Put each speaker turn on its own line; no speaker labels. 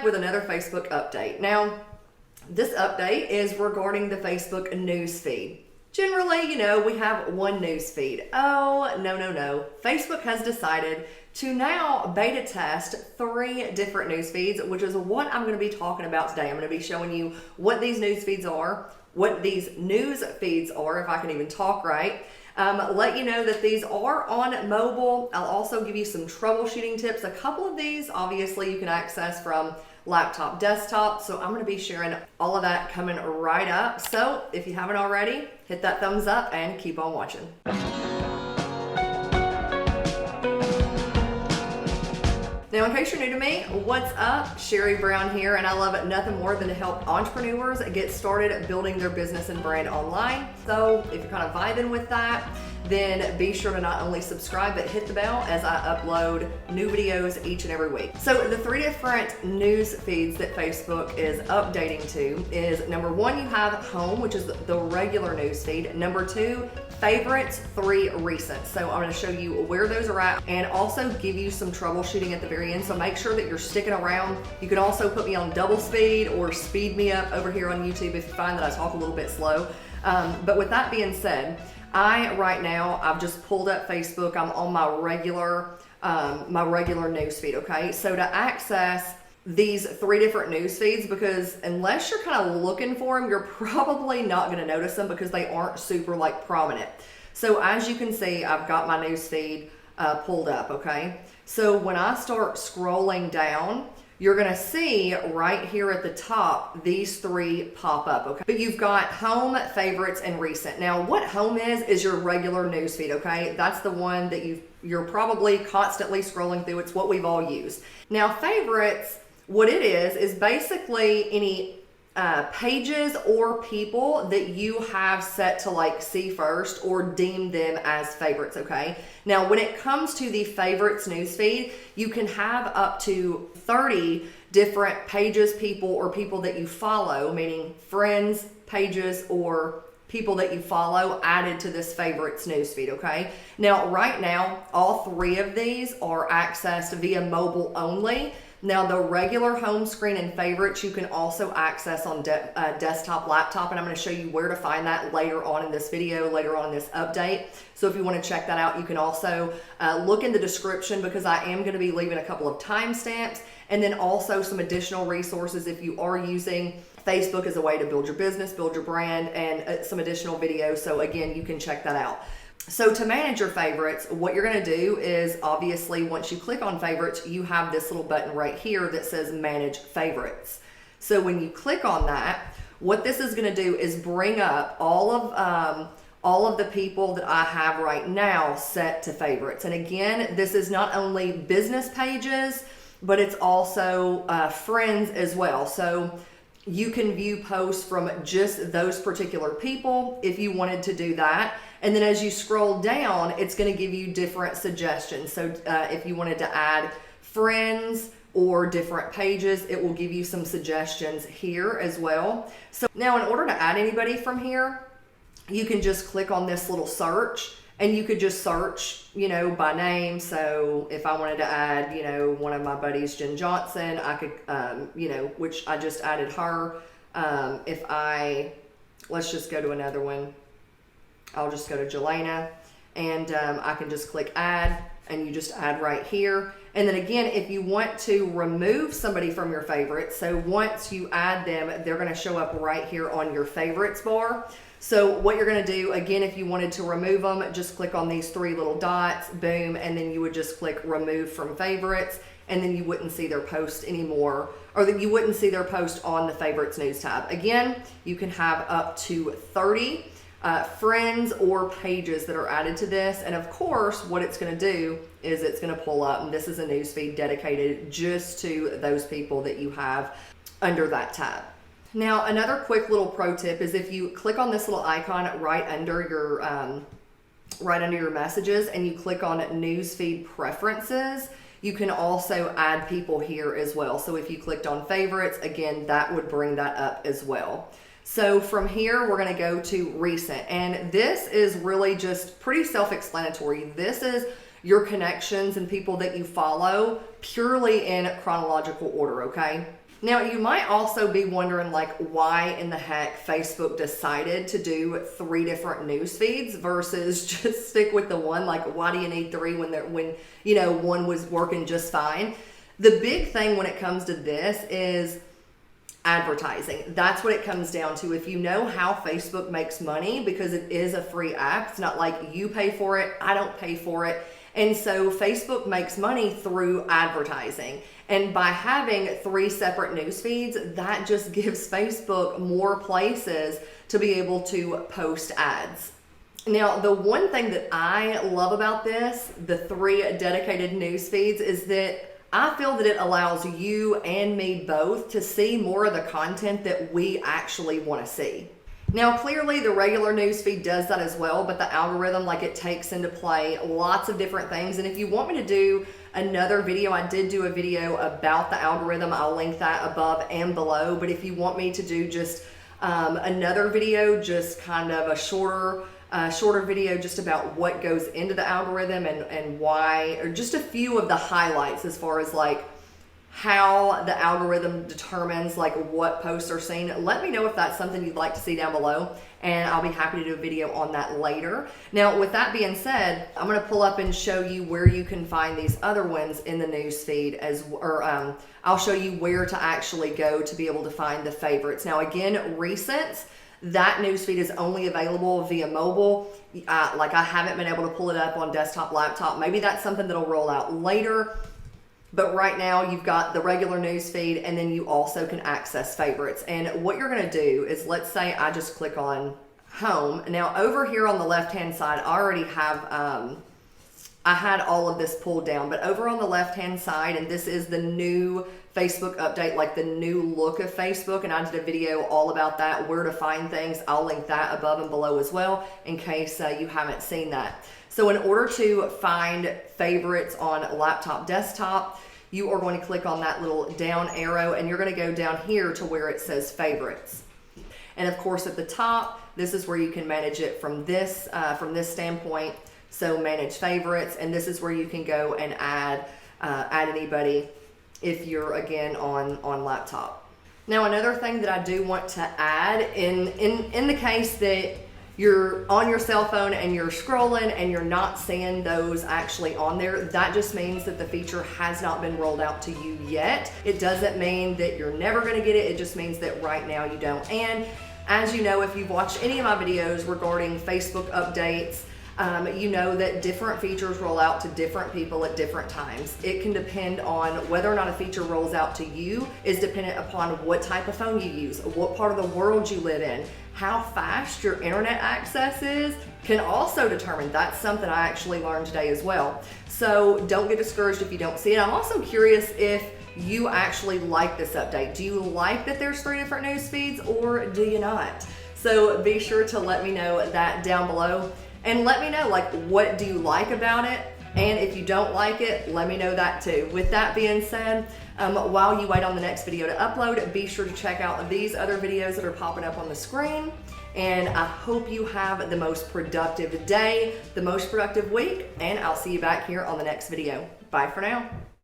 back with another Facebook update. Now, this update is regarding the Facebook newsfeed. Generally, you know, we have one newsfeed. Oh, no. Facebook has decided to now beta test 3 different newsfeeds, which is what I'm going to be talking about today. I'm going to be showing you what these newsfeeds are, what these news feeds are, if I can even talk right. Let you know that these are on mobile. I'll also give you some troubleshooting tips. A couple of these, obviously, you can access from laptop, desktop. So I'm going to be sharing all of that coming right up. So if you haven't already, hit that thumbs up and keep on watching. Now, in case you're new to me, what's up? Sherri Brown here, and I love nothing more than to help entrepreneurs get started building their business and brand online. So if you're kind of vibing with that, then be sure to not only subscribe, but hit the bell as I upload new videos each and every week. So the 3 different news feeds that Facebook is updating to is number 1, you have home, which is the regular news feed. Number 2, favorites, 3 recent. So I'm going to show you where those are at and also give you some troubleshooting at the very end. So make sure that you're sticking around. You can also put me on double speed or speed me up over here on YouTube if you find that I talk a little bit slow. But with that being said, right now, I've just pulled up Facebook. I'm on my regular news feed, okay? So to access these 3 different news feeds, because unless you're kind of looking for them, you're probably not going to notice them because they aren't super like prominent. So as you can see, I've got my news feed pulled up, okay? So when I start scrolling down, you're going to see right here at the top, these 3 pop up, okay? But you've got home, favorites, and recent. Now, what home is your regular newsfeed, okay? That's the one that you're probably constantly scrolling through. It's what we've all used. Now, favorites, what it is basically any pages or people that you have set to like see first or deem them as favorites, okay? Now, when it comes to the favorites newsfeed, you can have up to 30 different pages, people, or people that you follow, meaning friends, pages, or people that you follow added to this favorites newsfeed, okay? Now, right now, all 3 of these are accessed via mobile only. Now, the regular home screen and favorites you can also access on desktop, laptop, and I'm going to show you where to find that later on in this video, later on in this update. So if you want to check that out, you can also look in the description because I am going to be leaving a couple of timestamps and then also some additional resources if you are using Facebook as a way to build your business, build your brand, and some additional videos. So again, you can check that out. So to manage your favorites, what you're going to do is obviously once you click on favorites, you have this little button right here that says manage favorites. So when you click on that, what this is going to do is bring up all of the people that I have right now set to favorites. And again, this is not only business pages, but it's also friends as well. So you can view posts from just those particular people if you wanted to do that. And then as you scroll down, it's going to give you different suggestions. So if you wanted to add friends or different pages, it will give you some suggestions here as well. So now in order to add anybody from here, you can just click on this little search and you could just search, you know, by name. So if I wanted to add, you know, one of my buddies, Jen Johnson, I could, you know, which I just added her. Let's just go to another one. I'll just go to Jelena and I can just click add and you just add right here. And then again, if you want to remove somebody from your favorites, so once you add them, they're going to show up right here on your favorites bar. So what you're going to do, again, if you wanted to remove them, just click on these 3 little dots, boom, and then you would just click remove from favorites, and then you wouldn't see their post anymore, or that you wouldn't see their post on the favorites news tab. Again, you can have up to 30 friends or pages that are added to this. And of course, what it's going to do is it's going to pull up, and this is a newsfeed dedicated just to those people that you have under that tab. Now, another quick little pro tip is if you click on this little icon right under your messages and you click on newsfeed preferences, you can also add people here as well. So if you clicked on favorites, again, that would bring that up as well. So from here, we're going to go to recent, and this is really just pretty self-explanatory. This is your connections and people that you follow purely in chronological order, okay? Now, you might also be wondering like why in the heck Facebook decided to do 3 different news feeds versus just stick with the one. Like, why do you need 3 when you know, one was working just fine? The big thing when it comes to this is advertising. That's what it comes down to. If you know how Facebook makes money, because it is a free app, it's not like you pay for it, I don't pay for it. And so Facebook makes money through advertising. And by having 3 separate news feeds, that just gives Facebook more places to be able to post ads. Now, the one thing that I love about this, the 3 dedicated news feeds, is that I feel that it allows you and me both to see more of the content that we actually want to see. Now, clearly the regular newsfeed does that as well, but the algorithm, like, it takes into play lots of different things. And if you want me to do another video, I did do a video about the algorithm. I'll link that above and below. But if you want me to do just another video, just kind of a shorter video just about what goes into the algorithm and why, or just a few of the highlights as far as like how the algorithm determines like what posts are seen, let me know if that's something you'd like to see down below, and I'll be happy to do a video on that later. Now, with that being said, I'm going to pull up and show you where you can find these other ones in the news feed, I'll show you where to actually go to be able to find the favorites. Now, again, recents, that newsfeed is only available via mobile. Like, I haven't been able to pull it up on desktop, laptop. Maybe that's something that'll roll out later. But right now you've got the regular newsfeed, and then you also can access favorites. And what you're gonna do is, let's say I just click on home. Now over here on the left-hand side, I already have, I had all of this pulled down, but over on the left-hand side, and this is the new Facebook update, like the new look of Facebook, and I did a video all about that, where to find things. I'll link that above and below as well, in case you haven't seen that. So in order to find favorites on laptop, desktop, you are going to click on that little down arrow, and you're going to go down here to where it says favorites. And of course at the top, this is where you can manage it from this standpoint. So manage favorites, and this is where you can go and add anybody if you're, again, on laptop. Now, another thing that I do want to add, in the case that you're on your cell phone and you're scrolling and you're not seeing those actually on there, that just means that the feature has not been rolled out to you yet. It doesn't mean that you're never going to get it. It just means that right now you don't. And as you know, if you've watched any of my videos regarding Facebook updates, you know that different features roll out to different people at different times. It can depend on whether or not a feature rolls out to you, is dependent upon what type of phone you use, what part of the world you live in, how fast your internet access is, can also determine. That's something I actually learned today as well. So don't get discouraged if you don't see it. I'm also curious if you actually like this update. Do you like that there's 3 different news feeds, or do you not? So be sure to let me know that down below. And let me know, like, what do you like about it? And if you don't like it, let me know that too. With that being said, while you wait on the next video to upload, be sure to check out these other videos that are popping up on the screen. And I hope you have the most productive day, the most productive week, and I'll see you back here on the next video. Bye for now.